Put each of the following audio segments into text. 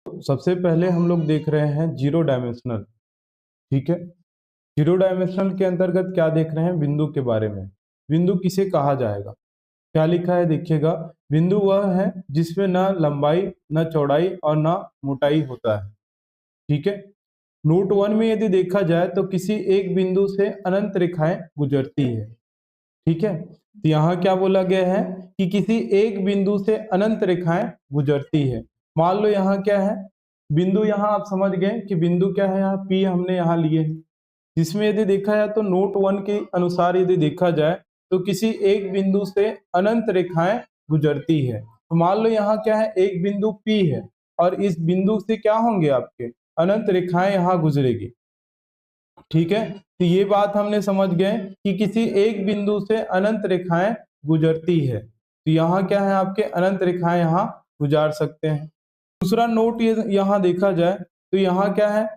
सबसे पहले हम लोग देख रहे हैं जीरो डायमेंशनल। ठीक है, जीरो डायमेंशनल के अंतर्गत क्या देख रहे हैं? बिंदु के बारे में। बिंदु किसे कहा जाएगा? क्या लिखा है देखिएगा, बिंदु वह है जिसमें ना लंबाई न चौड़ाई और ना मोटाई होता है। ठीक है, नोट वन में यदि देखा जाए तो किसी एक बिंदु से अनंत रेखाएं गुजरती है। ठीक है, तो यहाँ क्या बोला गया है कि किसी एक बिंदु से अनंत रेखाएं गुजरती है। मान लो यहाँ क्या है, बिंदु यहाँ आप समझ गए कि बिंदु क्या है, यहाँ पी हमने यहाँ लिए है, जिसमें यदि देखा जाए तो नोट वन के अनुसार यदि देखा जाए तो किसी एक बिंदु से अनंत रेखाएं गुजरती है। तो मान लो यहाँ क्या है, एक बिंदु पी है और इस बिंदु से क्या होंगे आपके अनंत रेखाएं यहाँ गुजरेगी। ठीक है, तो ये बात हमने समझ गए कि किसी एक बिंदु से अनंत रेखाएं गुजरती है। तो यहाँ क्या है, आपके अनंत रेखाएं यहाँ गुजार सकते हैं। दूसरा नोट ये यहाँ देखा जाए तो यहाँ क्या है,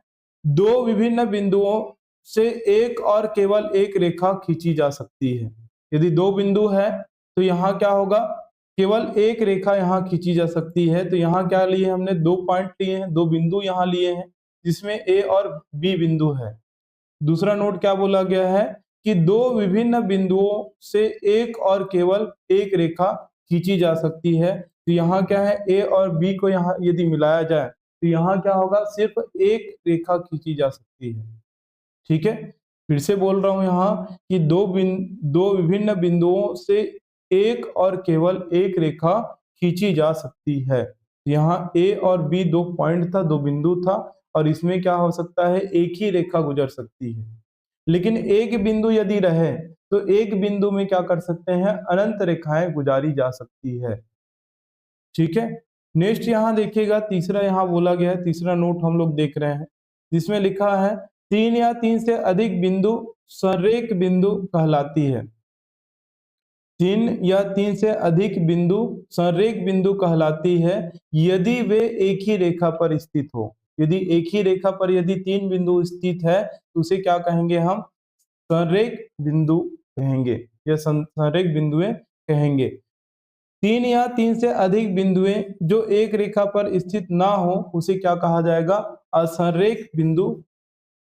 दो विभिन्न बिंदुओं से एक और केवल एक रेखा खींची जा सकती है। यदि दो बिंदु है तो यहाँ क्या होगा, केवल एक रेखा यहाँ खींची जा सकती है। तो यहाँ क्या लिए हमने, दो पॉइंट लिए हैं, दो बिंदु यहाँ लिए हैं जिसमें ए और बी बिंदु है। दूसरा नोट क्या बोला गया है कि दो विभिन्न बिंदुओं से एक और केवल एक रेखा खींची जा सकती है। तो यहाँ क्या है, ए और बी को यहाँ यदि मिलाया जाए तो यहाँ क्या होगा, सिर्फ एक रेखा खींची जा सकती है। ठीक है, फिर से बोल रहा हूँ यहाँ कि दो विभिन्न बिंदुओं से एक और केवल एक रेखा खींची जा सकती है। यहाँ ए और बी दो पॉइंट था, दो बिंदु था और इसमें क्या हो सकता है, एक ही रेखा गुजर सकती है। लेकिन एक बिंदु यदि रहे तो एक बिंदु में क्या कर सकते हैं, अनंत रेखाएं गुजारी जा सकती है। ठीक है, नेक्स्ट यहाँ देखिएगा, तीसरा यहाँ बोला गया है, तीसरा नोट हम लोग देख रहे हैं जिसमें लिखा है तीन या तीन से अधिक बिंदु संरेख बिंदु कहलाती है। तीन या तीन से अधिक बिंदु संरेख बिंदु कहलाती है यदि वे एक ही रेखा पर स्थित हो। यदि एक ही रेखा पर यदि तीन बिंदु स्थित है तो उसे क्या कहेंगे, हम संरेख बिंदु कहेंगे या संरेख बिंदुएं कहेंगे। तीन या तीन से अधिक बिंदुएं जो एक रेखा पर स्थित ना हो उसे क्या कहा जाएगा, असंरेख बिंदु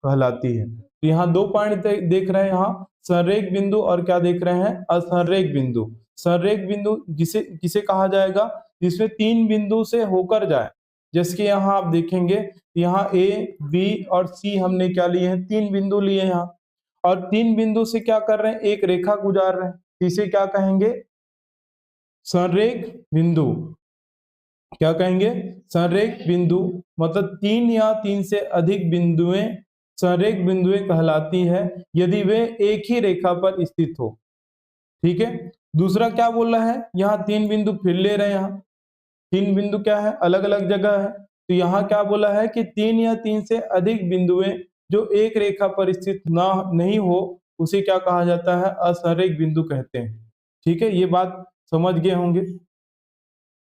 कहलाती है। तो यहाँ दो पॉइंट देख रहे हैं, यहाँ संरेख बिंदु और क्या देख रहे हैं, असंरेख बिंदु। संरेख बिंदु जिसे किसे कहा जाएगा, जिसमें तीन बिंदु से होकर जाए। जैसे कि यहाँ आप देखेंगे, यहाँ ए बी और सी हमने क्या लिए हैं, तीन बिंदु लिए हैं यहाँ, और तीन बिंदु से क्या कर रहे हैं, एक रेखा गुजार रहे हैं। इसे क्या कहेंगे, संरेख बिंदु। क्या कहेंगे, संरेख बिंदु। मतलब तीन या तीन से अधिक बिंदुएं संरेख बिंदुएं कहलाती है यदि वे एक ही रेखा पर स्थित हो। ठीक है, दूसरा क्या बोल रहा है, यहाँ तीन बिंदु फिर ले रहे हैं, यहाँ तीन बिंदु क्या है, अलग अलग जगह है। तो यहाँ क्या बोला है कि तीन या तीन से अधिक बिंदुएं जो एक रेखा पर स्थित ना नहीं हो उसे क्या कहा जाता है, असंरेख बिंदु कहते हैं। ठीक है, ये बात समझ गए होंगे।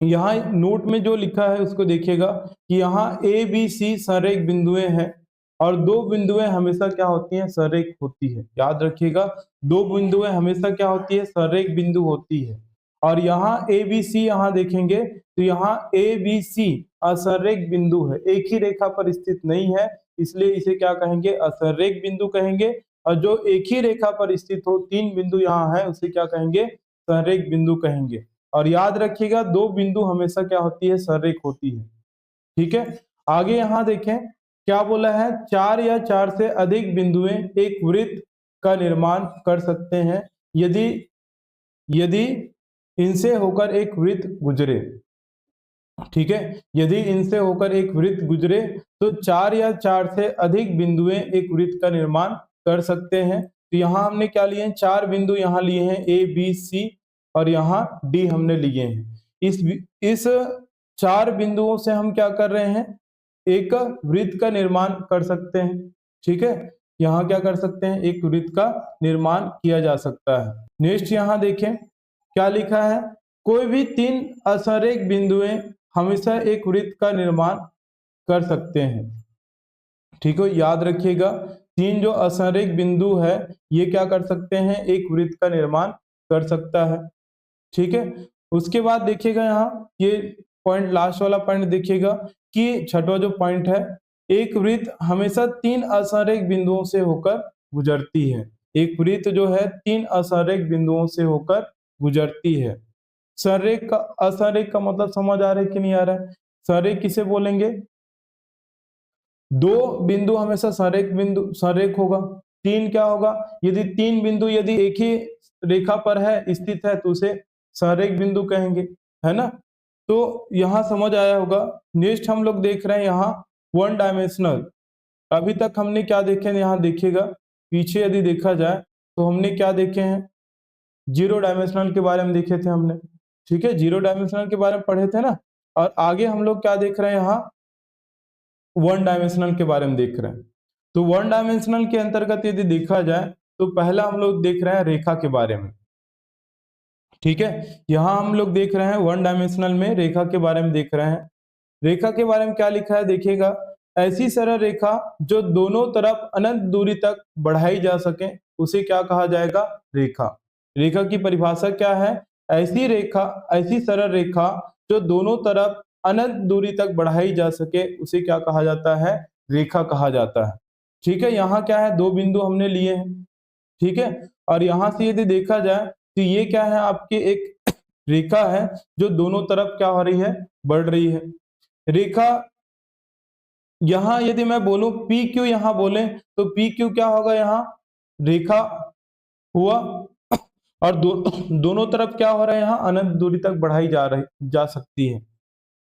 यहाँ नोट में जो लिखा है उसको देखिएगा कि यहाँ ए बी सी संरेख बिंदुएं हैं और दो बिंदुएं हमेशा क्या होती हैं, संरेख होती है। याद रखिएगा, दो बिंदुएं हमेशा क्या होती है, संरेख बिंदु होती है। और यहाँ ए बी सी यहाँ देखेंगे तो यहाँ ए बी सी असंरेख बिंदु है, एक ही रेखा पर स्थित नहीं है, इसलिए इसे क्या कहेंगे, असंरेख बिंदु कहेंगे। और जो एक ही रेखा पर स्थित हो, तीन बिंदु यहाँ है, उसे क्या कहेंगे, संरेख बिंदु कहेंगे। और याद रखिएगा, दो बिंदु हमेशा क्या होती है, संरेख होती है। ठीक है, आगे यहाँ देखें क्या बोला है, चार या चार से अधिक बिंदुएं एक वृत्त का निर्माण कर सकते हैं यदि यदि इनसे होकर एक वृत्त गुजरे। ठीक है, यदि इनसे होकर एक वृत्त गुजरे तो चार या चार से अधिक बिंदुएं एक वृत्त का निर्माण कर सकते हैं। तो यहाँ हमने क्या लिए हैं, चार बिंदु यहाँ लिए हैं, ए बी सी और यहाँ डी हमने लिए हैं। इस चार बिंदुओं से हम क्या कर रहे हैं, एक वृत्त का निर्माण कर सकते हैं। ठीक है, यहाँ क्या कर सकते हैं, एक वृत्त का निर्माण किया जा सकता है। नेक्स्ट यहाँ देखें क्या लिखा है, कोई भी तीन असंरेख बिंदुएं हमेशा एक वृत्त का निर्माण कर सकते हैं। ठीक है, याद रखिएगा, तीन जो असंरेख बिंदु है ये क्या कर सकते हैं, एक वृत्त का निर्माण कर सकता है। ठीक है, उसके बाद देखिएगा यहाँ ये पॉइंट, लास्ट वाला पॉइंट देखिएगा कि छठवां जो पॉइंट है, एक वृत्त हमेशा 3 असंरेख बिंदुओं से होकर गुजरती है। एक वृत्त जो है 3 असंरेख बिंदुओं से होकर गुजरती है। संरेख का, असंरेख का मतलब समझ आ रहा है कि नहीं आ रहा है? संरेख किसे बोलेंगे? दो बिंदु हमेशा संरेख होगा। तीन क्या होगा? यदि तीन बिंदु यदि एक ही रेखा पर है, स्थित है, तो उसे संरेख बिंदु कहेंगे, है ना? तो यहाँ समझ आया होगा। नेक्स्ट हम लोग देख रहे हैं यहाँ वन डायमेंशनल। अभी तक हमने क्या देखे हैं, यहाँ देखिएगा, पीछे यदि देखा जाए तो हमने क्या देखे हैं, जीरो डायमेंशनल के बारे में देखे थे हमने, ठीक है, जीरो डायमेंशनल के बारे में पढ़े थे ना। और आगे हम लोग क्या देख रहे हैं, यहाँ वन डायमेंशनल के बारे में देख रहे हैं। तो वन डायमेंशनल के अंतर्गत यदि देखा जाए तो पहला हम लोग देख रहे हैं रेखा के बारे में, ठीक है। यहाँ हम लोग देख रहे हैं वन डायमेंशनल में रेखा के बारे में देख रहे हैं। रेखा के बारे में क्या लिखा है देखिएगा, ऐसी सरल रेखा जो दोनों तरफ अनंत दूरी तक बढ़ाई जा सके उसे क्या कहा जाएगा, रेखा। रेखा की परिभाषा क्या है, ऐसी रेखा, ऐसी सरल रेखा जो दोनों तरफ अनंत दूरी तक बढ़ाई जा सके उसे क्या कहा जाता है, रेखा कहा जाता है, ठीक है। यहाँ क्या है, दो बिंदु हमने लिए हैं, ठीक है। और यहाँ से यदि देखा जाए तो ये क्या है, आपकी एक रेखा है जो दोनों तरफ क्या हो रही है, बढ़ रही है। रेखा यहाँ यदि मैं बोलूं पी क्यू, यहाँ बोले तो पी क्यू क्या होगा, यहाँ रेखा हुआ, और दोनों तरफ क्या हो रहा है, यहाँ अनंत दूरी तक बढ़ाई जा सकती है।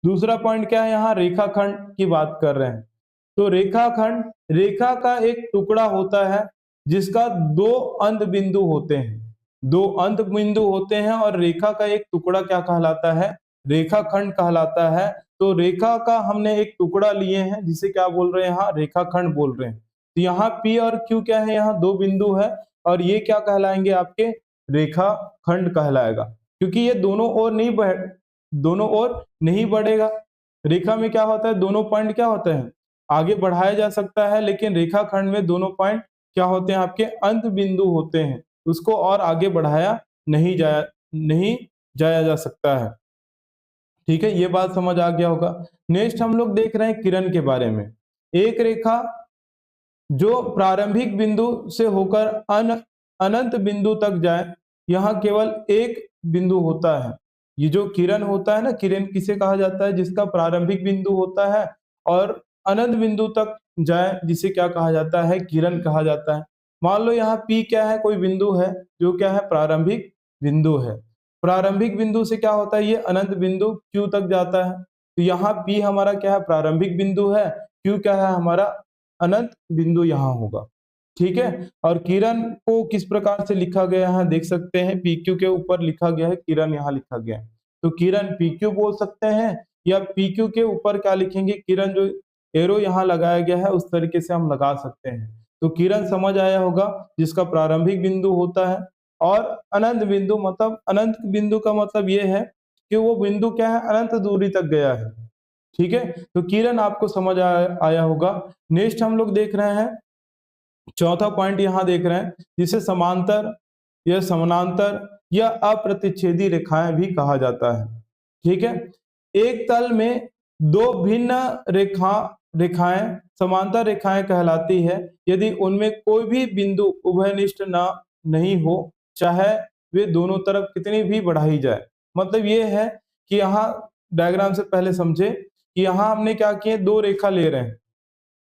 दूसरा पॉइंट क्या है, यहाँ रेखाखंड की बात कर रहे हैं। तो रेखाखंड, रेखा का एक टुकड़ा होता है जिसका दो अंत बिंदु होते हैं, दो अंत बिंदु होते हैं, और रेखा का एक टुकड़ा क्या कहलाता है, रेखाखंड कहलाता है। तो रेखा का हमने एक टुकड़ा लिए हैं जिसे क्या बोल रहे हैं, यहाँ रेखाखंड बोल रहे हैं। तो यहाँ P और Q क्या है, यहाँ दो बिंदु है, और ये क्या कहलाएंगे, आपके रेखाखंड कहलाएगा, क्योंकि ये दोनों ओर नहीं बढ़ेगा। रेखा में क्या होता है, दोनों पॉइंट क्या होते हैं, आगे बढ़ाया जा सकता है, लेकिन रेखाखंड में दोनों पॉइंट क्या होते हैं, आपके अंत बिंदु होते हैं, उसको और आगे बढ़ाया नहीं जाया जा सकता है, ठीक है। ये बात समझ आ गया होगा। नेक्स्ट हम लोग देख रहे हैं किरण के बारे में। एक रेखा जो प्रारंभिक बिंदु से होकर अनंत बिंदु तक जाए, यहाँ केवल एक बिंदु होता है। ये जो किरण होता है ना, किरण किसे कहा जाता है, जिसका प्रारंभिक बिंदु होता है और अनंत बिंदु तक जाए, जिसे क्या कहा जाता है, किरण कहा जाता है। मान लो यहाँ P क्या है, कोई बिंदु है जो क्या है, प्रारंभिक बिंदु है। प्रारंभिक बिंदु से क्या होता है, ये अनंत बिंदु Q तक जाता है। तो यहाँ P हमारा क्या है, प्रारंभिक बिंदु है, Q क्या है, हमारा अनंत बिंदु यहाँ होगा, ठीक है। और किरण को किस प्रकार से लिखा गया है, देख सकते हैं, PQ के ऊपर लिखा गया है, किरण यहाँ लिखा गया है। तो किरण PQ बोल सकते हैं, या PQ के ऊपर क्या लिखेंगे, किरण, जो एरो यहाँ लगाया गया है उस तरीके से हम लगा सकते हैं। तो किरण समझ आया होगा, जिसका प्रारंभिक बिंदु होता है, और अनंत बिंदु, मतलब अनंत बिंदु का मतलब ये है कि वो बिंदु क्या है, अनंत दूरी तक गया है, ठीक है। तो किरण आपको समझ आया होगा। नेक्स्ट हम लोग देख रहे हैं चौथा पॉइंट, यहाँ देख रहे हैं जिसे समांतर या समानांतर या अप्रतिच्छेदी रेखाएं भी कहा जाता है, ठीक है। एक तल में दो भिन्न रेखाएं समांतर रेखाएं कहलाती है यदि उनमें कोई भी बिंदु उभयनिष्ठ नहीं हो, चाहे वे दोनों तरफ कितनी भी बढ़ाई जाए। मतलब ये है कि यहाँ डायग्राम से पहले समझे कि यहाँ हमने क्या किए, दो रेखा ले रहे हैं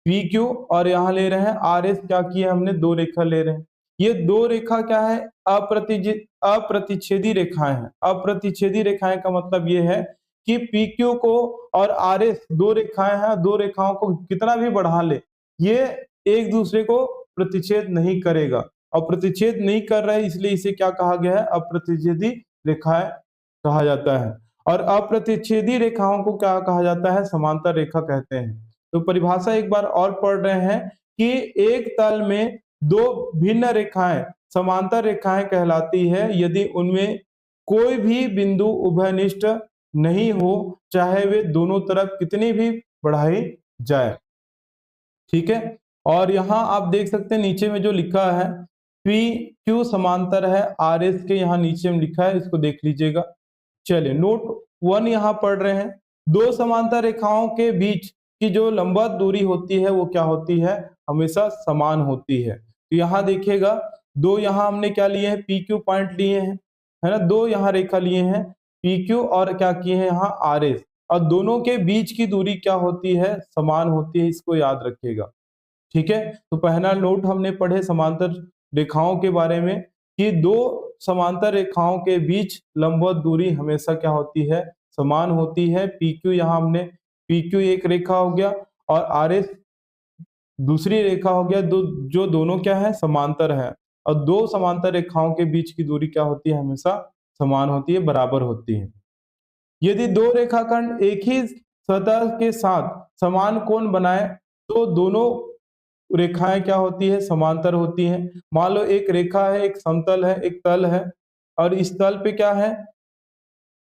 पी क्यू, और यहाँ ले रहे हैं आर एस, क्या किया हमने, दो रेखा ले रहे हैं। ये दो रेखा क्या है, अप्रतिच्छेदी रेखाएं हैं। अप्रतिच्छेदी रेखाएं का मतलब ये है कि पी क्यू को और आर एस दो रेखाएं हैं, दो रेखाओं को कितना भी बढ़ा ले, ये एक दूसरे को प्रतिच्छेद नहीं करेगा, और प्रतिच्छेद नहीं कर रहा है, इसलिए इसे क्या कहा गया है, अप्रतिच्छेदी रेखाएं कहा जाता है। और अप्रतिच्छेदी रेखाओं को क्या कहा जाता है, समांतर रेखा कहते हैं। तो परिभाषा एक बार और पढ़ रहे हैं कि एक तल में दो भिन्न रेखाएं समांतर रेखाएं कहलाती है यदि उनमें कोई भी बिंदु उभयनिष्ठ नहीं हो, चाहे वे दोनों तरफ कितनी भी बढ़ाई जाए, ठीक है। और यहाँ आप देख सकते हैं नीचे में जो लिखा है पी क्यू समांतर है आर एस के, यहाँ नीचे में लिखा है, इसको देख लीजिएगा। चलिए नोट 1 यहाँ पढ़ रहे हैं। दो समांतर रेखाओं के बीच की जो लंबवत दूरी होती है वो क्या होती है, हमेशा समान होती है। तो यहाँ देखिएगा, दो यहाँ हमने क्या लिए हैं, पी क्यू पॉइंट लिए हैं, है ना, दो यहाँ रेखा लिए हैं पी क्यू और क्या किए हैं यहाँ आर एस, और दोनों के बीच की दूरी क्या होती है, समान होती है, इसको याद रखिएगा। ठीक है, तो पहला नोट हमने पढ़े समांतर रेखाओं के बारे में कि दो समांतर रेखाओं के बीच लंबवत दूरी हमेशा क्या होती है, समान होती है। पी क्यू यहाँ हमने, पी क्यू एक रेखा हो गया और आर एस दूसरी रेखा हो गया, जो दोनों क्या है, समांतर है, और दो समांतर रेखाओं के बीच की दूरी क्या होती है, हमेशा समान होती है, बराबर होती है। यदि दो रेखाखंड एक ही सतह के साथ समान कोण बनाए तो दोनों रेखाएं क्या होती है, समांतर होती हैं। मान लो एक रेखा है, एक समतल है, एक तल है, और इस तल पे क्या है,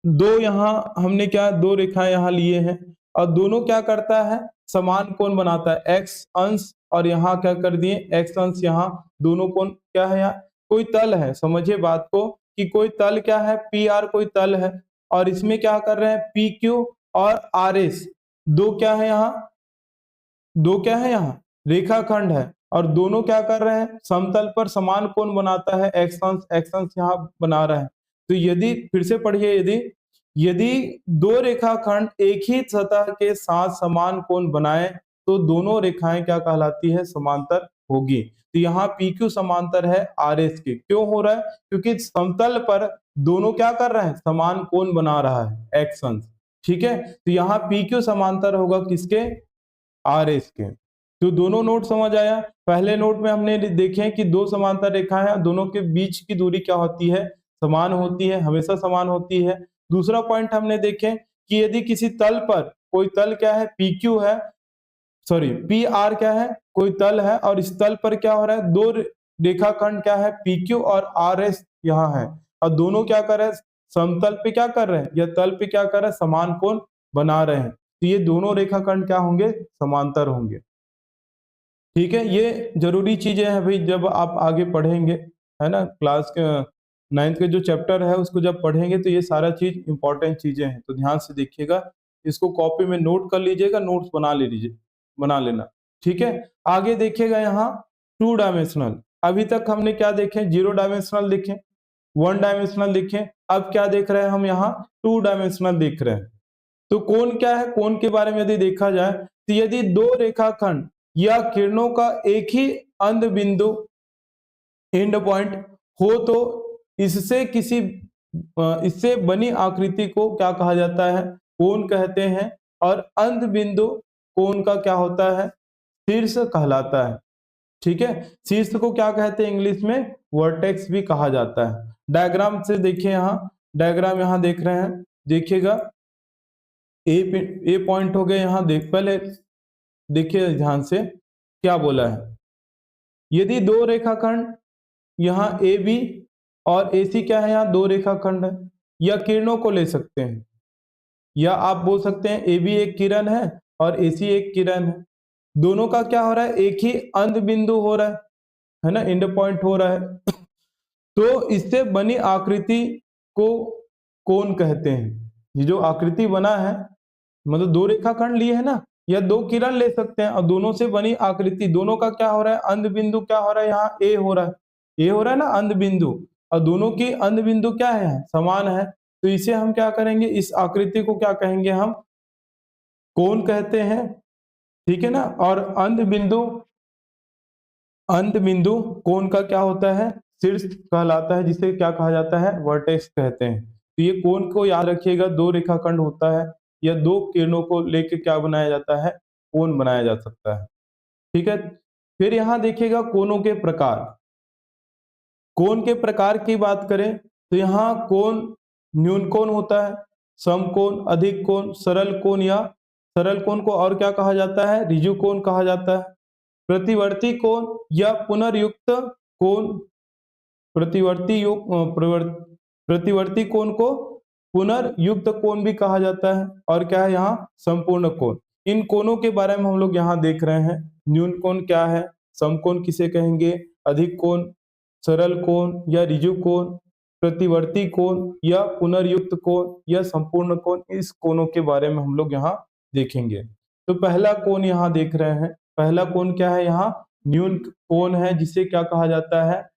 दो यहाँ हमने क्या, दो रेखाएं यहाँ लिए हैं, और दोनों क्या करता है, समान कोण बनाता है, एक्स अंश, और यहाँ क्या कर दिए, एक्स अंश, यहाँ दोनों कोण क्या है, यहाँ कोई तल है, समझिए बात को कि कोई तल क्या है, पी आर कोई तल है, और इसमें क्या कर रहे हैं, पी क्यू और आर एस दो क्या है यहाँ, दो क्या है यहाँ रेखाखंड है, और दोनों क्या कर रहे हैं, समतल पर समान कोण बनाता है, एक्स अंश यहाँ बना रहा है। तो यदि फिर से पढ़िए, यदि यदि दो रेखाखंड एक ही सतह के साथ समान कोण बनाए तो दोनों रेखाएं क्या कहलाती है, समांतर होगी। तो यहाँ पी क्यू समांतर है आर एस के, क्यों हो रहा है, क्योंकि समतल पर दोनों क्या कर रहे हैं, समान कोण बना रहा है, एक्स अंश। ठीक है, तो यहाँ पी क्यू समांतर होगा किसके, आर एस के। तो दोनों नोट समझ आया। पहले नोट में हमने देखे कि दो समांतर रेखाएं हैं, दोनों के बीच की दूरी क्या होती है, समान होती है, हमेशा समान होती है। दूसरा पॉइंट हमने देखे कि यदि किसी तल पर, कोई तल क्या है, पी क्यू है, सॉरी पी आर क्या है, कोई तल है, और इस तल पर क्या हो रहा है, दो रेखाखंड क्या है, पी क्यू और आर एस यहाँ है, और दोनों क्या कर रहे हैं, समतल पे क्या कर रहे हैं, या तल पे क्या कर रहे हैं, समान कोण बना रहे हैं। तो ये दोनों रेखाखंड क्या होंगे, समांतर होंगे। ठीक है, ये जरूरी चीजें हैं भाई, जब आप आगे पढ़ेंगे, है ना, क्लास के 9th के जो चैप्टर है उसको जब पढ़ेंगे तो ये सारा चीज इंपॉर्टेंट चीजें हैं, तो ध्यान से देखिएगा, इसको कॉपी में नोट कर लीजिएगा, नोट्स बना ले लीजिए, बना लेना। ठीक है, आगे देखिएगा यहाँ टू डायमेंशनल, अभी तक हमने क्या देखे, जीरो डायमेंशनल देखे, वन डायमेंशनल देखे, अब क्या देख रहे हैं हम यहाँ, टू डायमेंशनल देख रहे हैं। तो कोण क्या है, कोण के बारे में यदि देखा जाए तो यदि दो रेखाखंड या किरणों का एक ही अंध बिंदु एंड पॉइंट हो तो इससे किसी इससे बनी आकृति को क्या कहा जाता है, कोण कहते हैं, और अंध बिंदु कोण का क्या होता है, शीर्ष कहलाता है। ठीक है, शीर्ष को क्या कहते हैं, इंग्लिश में वर्टेक्स भी कहा जाता है। डायग्राम से देखिए, यहाँ डायग्राम यहाँ देख रहे हैं, देखिएगा ए पॉइंट हो गए, यहाँ देख पहले देखिए ध्यान से क्या बोला है, यदि दो रेखाखंड यहाँ ए बी और ए सी क्या है, यहाँ दो रेखाखंड है, या किरणों को ले सकते हैं, या आप बोल सकते हैं ए बी एक किरण है और ए सी एक किरण है, दोनों का क्या हो रहा है, एक ही अंध बिंदु हो रहा है ना, एंड पॉइंट हो रहा है। तो इससे बनी आकृति को कोण कहते हैं। ये जो आकृति बना है, मतलब दो रेखाखंड लिए है ना, या दो किरण ले सकते हैं, और दोनों से बनी आकृति, दोनों का क्या हो रहा है, अंध बिंदु क्या हो रहा है, यहाँ ए हो रहा है, ए हो रहा है ना अंध बिंदु, और दोनों की अंध बिंदु क्या है, समान है, तो इसे हम क्या करेंगे, इस आकृति को क्या कहेंगे, हम कोण कहते हैं। ठीक है ना, और अंध बिंदु कोण का क्या होता है, शीर्ष कहलाता है, जिसे क्या कहा जाता है, वर्टेक्स कहते हैं। तो ये कोण को याद रखिएगा, दो रेखाखंड होता है या दो किरणों को लेके क्या बनाया जाता है, कोण बनाया जा सकता है। ठीक है, फिर यहाँ देखिएगा कोणों के प्रकार, कोण के प्रकार की बात करें तो यहाँ कोण न्यून कोण होता है, समकोण, अधिक कोण, सरल कोण, या सरल कोण को और क्या कहा जाता है, ऋजु कोण कहा जाता है। प्रतिवर्ती कोण या पुनर्युक्त कोण, प्रतिवर्ती कोण को पुनर्युक्त कोण भी कहा जाता है, और क्या है यहाँ संपूर्ण कोण। इन कोणों के बारे में हम लोग यहाँ देख रहे हैं, न्यून कोण क्या है, समकोण किसे कहेंगे, अधिक कोण, सरल कोण या ऋजु कोण, प्रतिवर्ती कोण या पुनर्युक्त कोण या संपूर्ण कोण, इस कोणों के बारे में हम लोग यहाँ देखेंगे। तो पहला कोण यहाँ देख रहे हैं, पहला कोण क्या है, यहाँ न्यून कोण है, जिसे क्या कहा जाता है,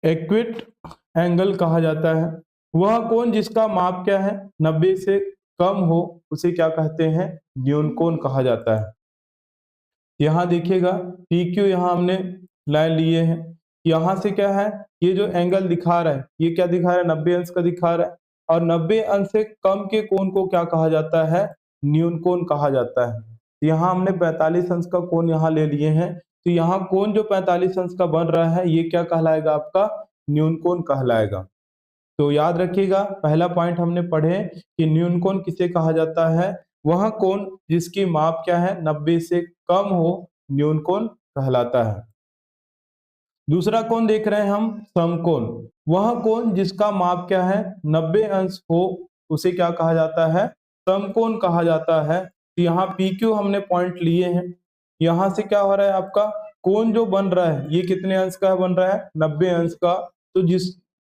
एक्विट एंगल कहा जाता है। वह कोण जिसका माप क्या है, 90 से कम हो, उसे क्या कहते हैं, न्यून कोण कहा जाता है। यहाँ देखिएगा PQ यहाँ हमने लाइन लिए हैं, यहाँ से क्या है, ये जो एंगल दिखा रहा है, ये क्या दिखा रहा है, 90 अंश का दिखा रहा है, और 90 अंश से कम के कोण को क्या कहा जाता है, न्यून कोण कहा जाता है। यहाँ हमने 45 अंश का कोण यहाँ ले लिए हैं, तो यहाँ कोण जो 45 अंश का बन रहा है, ये क्या कहलाएगा, आपका न्यून कोण कहलाएगा। तो याद रखिएगा, पहला पॉइंट हमने पढ़े कि न्यून कोण किसे कहा जाता है, वह कोण जिसकी माप क्या है, 90 से कम हो, न्यून कोण कहलाता है। दूसरा कोण देख रहे हैं हम, समकोण। वह कोण जिसका माप क्या है, 90 अंश हो, उसे क्या कहा जाता है, समकोण कहा जाता है। तो यहाँ PQ हमने पॉइंट लिए हैं, यहाँ से क्या हो रहा है, आपका कोण जो बन रहा है, ये कितने अंश का बन रहा है, 90 अंश का। तो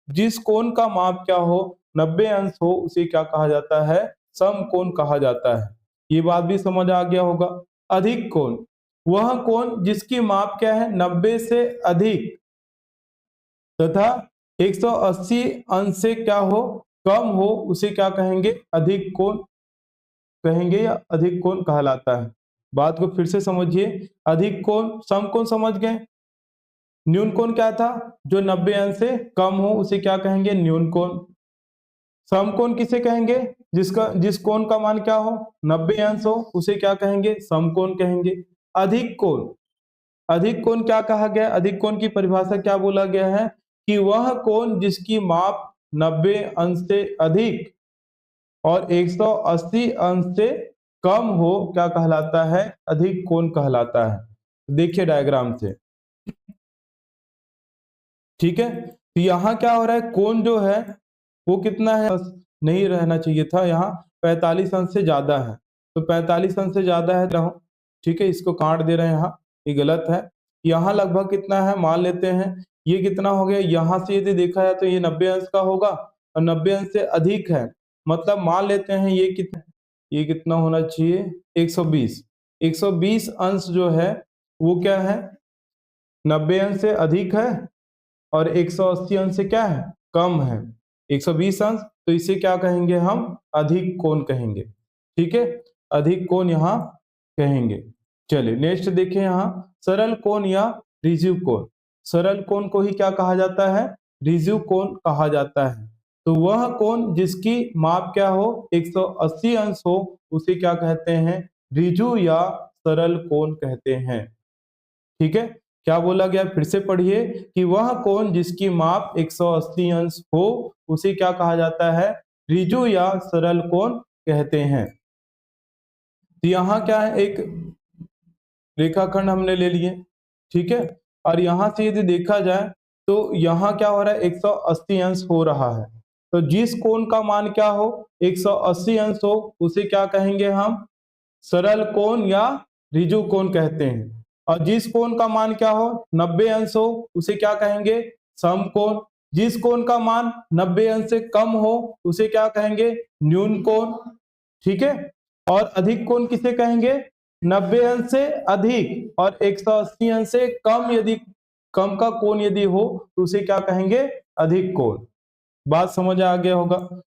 जिस कोण का माप क्या हो, 90 अंश हो, उसे क्या कहा जाता है, समकोण कहा जाता है। ये बात भी समझ आ गया होगा। अधिक कोण, वह कोण जिसकी माप क्या है, 90 से अधिक तथा 180 अंश से क्या हो, कम हो, उसे क्या कहेंगे, अधिक कोण कहेंगे या अधिक कोण कहलाता है। बात को फिर से समझिए, अधिक कोण, समकोण समझ गए, न्यून कोण क्या था, जो 90 अंश से कम हो, उसे क्या कहेंगे, न्यून कोण। समकोण किसे कहेंगे, जिस कोण का मान क्या हो, 90 अंश हो, उसे क्या कहेंगे, समकोण कहेंगे। अधिक कोण, अधिक कोण क्या कहा गया, अधिक कोण की परिभाषा क्या बोला गया है, कि वह कोण जिसकी माप 90 अंश से अधिक और 180 अंश से कम हो, क्या कहलाता है, अधिक कोण कहलाता है। देखिए डायग्राम से, ठीक है। तो यहाँ क्या हो रहा है, कोण जो है वो कितना है, नहीं रहना चाहिए था, यहाँ 45 अंश से ज्यादा है, तो 45 अंश से ज्यादा है, ठीक है, इसको काट दे रहे हैं, यहाँ ये गलत है। यहाँ लगभग कितना है, मान लेते हैं, ये कितना हो गया, यहाँ से यदि देखा है तो ये 90 अंश का होगा, और 90 अंश से अधिक है, मतलब मान लेते हैं ये कितना होना चाहिए, 120। 120 अंश जो है वो क्या है, 90 अंश से अधिक है, और 180 अंश से क्या है, कम है, 120 अंश, तो इसे क्या कहेंगे, हम अधिक कोण कहेंगे, ठीक है, अधिक कोण यहाँ कहेंगे। चलिए नेक्स्ट देखें, यहाँ सरल कोण या रिजिव कोण। सरल कोण को ही क्या कहा जाता है, रिजिव कोण कहा जाता है। तो वह कोण जिसकी माप क्या हो, 180 अंश हो, उसे क्या कहते हैं, रिजु या सरल कोण कहते हैं, ठीक है। क्या बोला गया, फिर से पढ़िए, कि वह कोण जिसकी माप 180 अंश हो, उसे क्या कहा जाता है, रिजु या सरल कोण कहते हैं। तो यहाँ क्या है, एक रेखाखंड हमने ले लिए, ठीक है, और यहाँ से यदि देखा जाए तो यहाँ क्या हो रहा है, 180 अंश हो रहा है। तो जिस कोण का मान क्या हो, 180 अंश हो, उसे क्या कहेंगे हम, सरल कोण या रिजु कोण कहते हैं। और जिस कोण का मान क्या हो, 90 अंश हो, उसे क्या कहेंगे, समकोण। जिस कोण का मान 90 अंश से कम हो, उसे क्या कहेंगे, न्यून कोण, ठीक है। और अधिक कोण किसे कहेंगे, 90 अंश से अधिक और 180 अंश से कम, यदि कम का कोण यदि हो, तो उसे क्या कहेंगे, अधिक कोण। बात समझ आ गया होगा।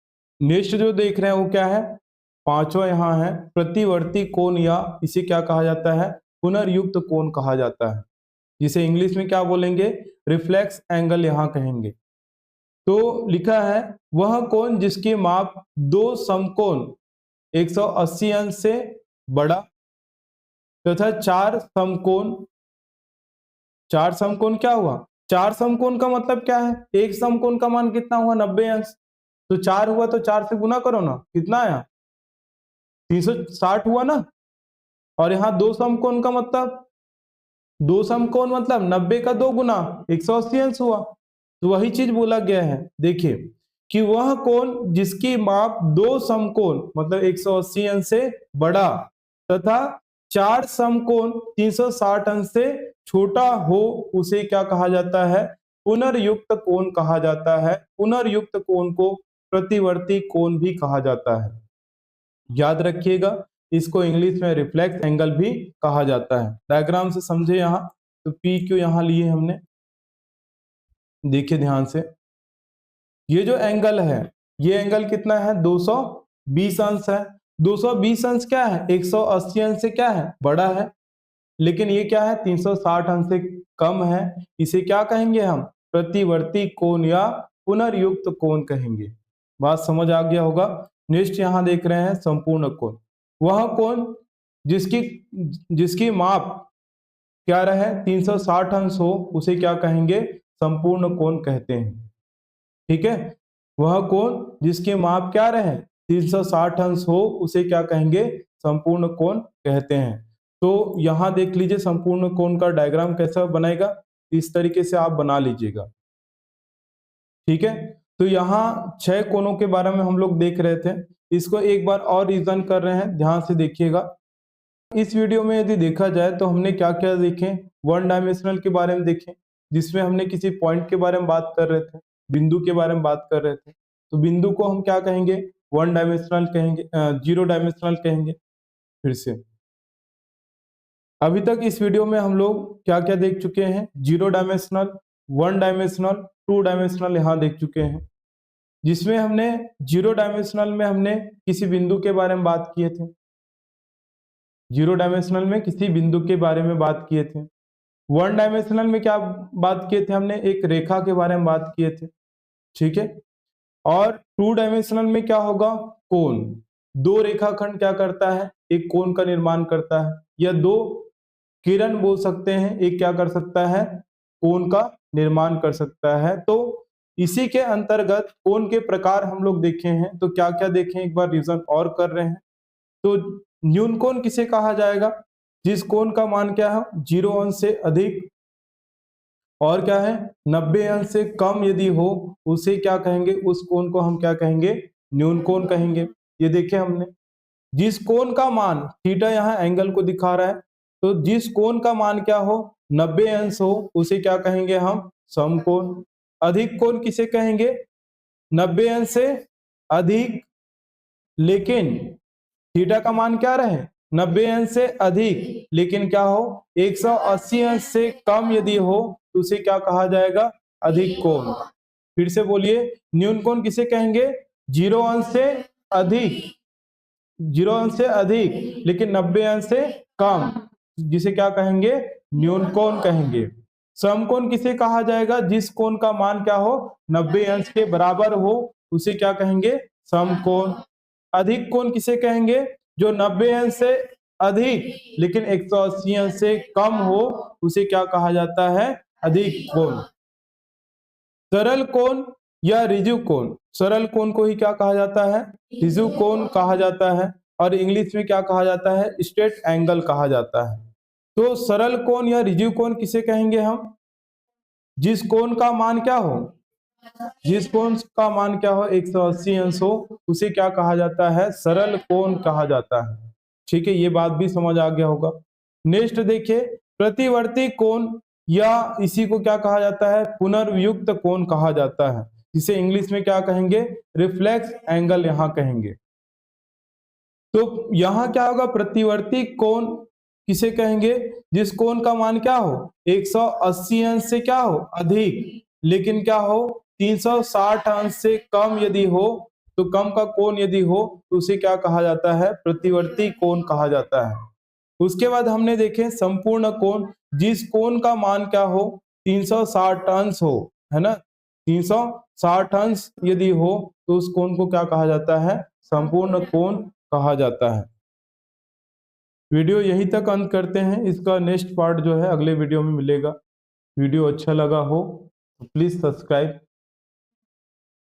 नेक्स्ट जो देख रहे हैं वो क्या है, पांचवा यहाँ है प्रतिवर्ती कोण, या इसे क्या कहा जाता है, पुनर्युक्त कोण कहा जाता है, जिसे इंग्लिश में क्या बोलेंगे, रिफ्लेक्स एंगल यहाँ कहेंगे। तो लिखा है, वह कोण जिसकी माप दो समकोण 180 अंश से बड़ा तथा चार समकोण क्या हुआ, चार समकोण का मतलब क्या है, एक समकोण का मान कितना हुआ, 90 अंश, तो 4 हुआ तो 4 से गुना करो ना, कितना आया, 360 हुआ ना। और यहाँ दो समकोण का मतलब, दो समकोण मतलब 90 का 2 गुना 180 अंश हुआ। तो वही चीज बोला गया है, देखिए, कि वह कोण जिसकी माप दो समकोण मतलब 180 अंश से बड़ा तथा चार समकोण 360 अंश से छोटा हो, उसे क्या कहा जाता है, पुनर्युक्त कोण कहा जाता है। पुनर्युक्त कोण को प्रतिवर्ती कोण भी कहा जाता है। याद रखिएगा, इसको इंग्लिश में रिफ्लेक्स एंगल भी कहा जाता है। डायग्राम से समझे यहाँ, तो पी क्यू यहाँ लिए हमने, देखिए ध्यान से, ये जो एंगल है, ये एंगल कितना है, 220 अंश है। 220 अंश क्या है, 180 अंश से क्या है, बड़ा है। लेकिन ये क्या है, 360 अंश से कम है। इसे क्या कहेंगे हम, प्रतिवर्ती कोण या पुनर्युक्त कोण कहेंगे। बात समझ आ गया होगा। नेक्स्ट यहाँ देख रहे हैं संपूर्ण कोण। वह कोण जिसकी जिसकी माप क्या रहे, 360 अंश हो, उसे क्या कहेंगे, संपूर्ण कोण कहते हैं। ठीक है, वह कोण जिसकी माप क्या रहे, 360 अंश हो, उसे क्या कहेंगे, संपूर्ण कोण कहते हैं। तो यहां देख लीजिए संपूर्ण कोण का डायग्राम कैसा बनेगा, इस तरीके से आप बना लीजिएगा। ठीक है, तो यहाँ 6 कोणों के बारे में हम लोग देख रहे थे, इसको एक बार और रिवीजन कर रहे हैं, ध्यान से देखिएगा। इस वीडियो में यदि देखा जाए तो हमने क्या क्या देखे, वन डायमेंशनल के बारे में देखे, जिसमें हमने किसी पॉइंट के बारे में बात कर रहे थे, बिंदु के बारे में बात कर रहे थे। तो बिंदु को हम क्या कहेंगे, वन डायमेंशनल कहेंगे, जीरो डायमेंशनल कहेंगे। फिर से अभी तक इस वीडियो में हम लोग क्या क्या देख चुके हैं, zero dimensional, one dimensional, two dimensional यहाँ देख चुके हैं। जिसमें हमने जीरो डायमेंशनल में हमने किसी बिंदु के बारे में बात किए थे, जीरो डायमेंशनल में किसी बिंदु के बारे में बात किए थे। वन डायमेंशनल में क्या बात किए थे हमने, एक रेखा के बारे में बात किए थे। ठीक है, और टू डायमेंशनल में क्या होगा, कोण। दो रेखाखंड क्या करता है, एक कोण का निर्माण करता है, या दो किरण बोल सकते हैं, एक क्या कर सकता है, कोण का निर्माण कर सकता है। तो इसी के अंतर्गत कोण के प्रकार हम लोग देखे हैं। तो क्या क्या देखे, एक बार रिवीजन और कर रहे हैं। तो न्यून कोण किसे कहा जाएगा, जिस कोण का मान क्या है, 0 अंश से अधिक और क्या है 90 अंश से कम यदि हो, उसे क्या कहेंगे, उस कोण को हम क्या कहेंगे, न्यून कोण कहेंगे। ये देखे हमने, जिस कोण का मान, थीटा यहाँ एंगल को दिखा रहा है, तो जिस कोण का मान क्या हो, 90 अंश हो, उसे क्या कहेंगे हम, समकोण। अधिक कोण किसे कहेंगे, 90 अंश से अधिक, लेकिन थीटा का मान क्या रहे, 90 अंश से अधिक, लेकिन क्या हो 180 अंश से कम यदि हो, तो उसे क्या कहा जाएगा, अधिक कोण। फिर से बोलिए, न्यून कोण किसे कहेंगे, 0 अंश से अधिक, 0 अंश से अधिक लेकिन 90 अंश से कम, जिसे क्या कहेंगे, न्यून कोण कहेंगे। समकोण किसे कहा जाएगा, जिस कोण का मान क्या हो, 90 अंश के बराबर हो, उसे क्या कहेंगे, समकोण। अधिक कोण किसे कहेंगे, जो 90 अंश से अधिक लेकिन 180 अंश से कम हो, उसे क्या कहा जाता है, अधिक कोण। सरल कोण या ऋजु कोण, सरल कोण को ही क्या कहा जाता है, ऋजु कोण कहा जाता है, और इंग्लिश में क्या कहा जाता है, स्ट्रेट एंगल कहा जाता है। तो सरल कोण या ऋजु कोण किसे कहेंगे हम, जिस कोण का मान क्या हो, जिस कोण का मान क्या हो, 180 अंश हो, उसे क्या कहा जाता है, सरल कोण कहा जाता है। ठीक है, ये बात भी समझ आ गया होगा। नेक्स्ट देखिए, प्रतिवर्ती कोण या इसी को क्या कहा जाता है, पुनर्युक्त कोण कहा जाता है, जिसे इंग्लिश में क्या कहेंगे, रिफ्लेक्स एंगल यहाँ कहेंगे। तो यहाँ क्या होगा, प्रतिवर्ती कोण किसे कहेंगे, जिस कोण का मान क्या हो, 180 अंश से क्या हो, अधिक, लेकिन क्या हो 360 अंश से कम यदि हो, तो कम का कोण यदि हो, तो उसे क्या कहा जाता है, प्रतिवर्ती कोण कहा जाता है। उसके बाद हमने देखे संपूर्ण कोण, जिस कोण का मान क्या हो, 360 अंश हो, है ना, 360 अंश यदि हो, तो उस कोण को क्या कहा जाता है, संपूर्ण कोण कहा जाता है। वीडियो यहीं तक अंत करते हैं, इसका नेक्स्ट पार्ट जो है अगले वीडियो में मिलेगा। वीडियो अच्छा लगा हो तो प्लीज सब्सक्राइब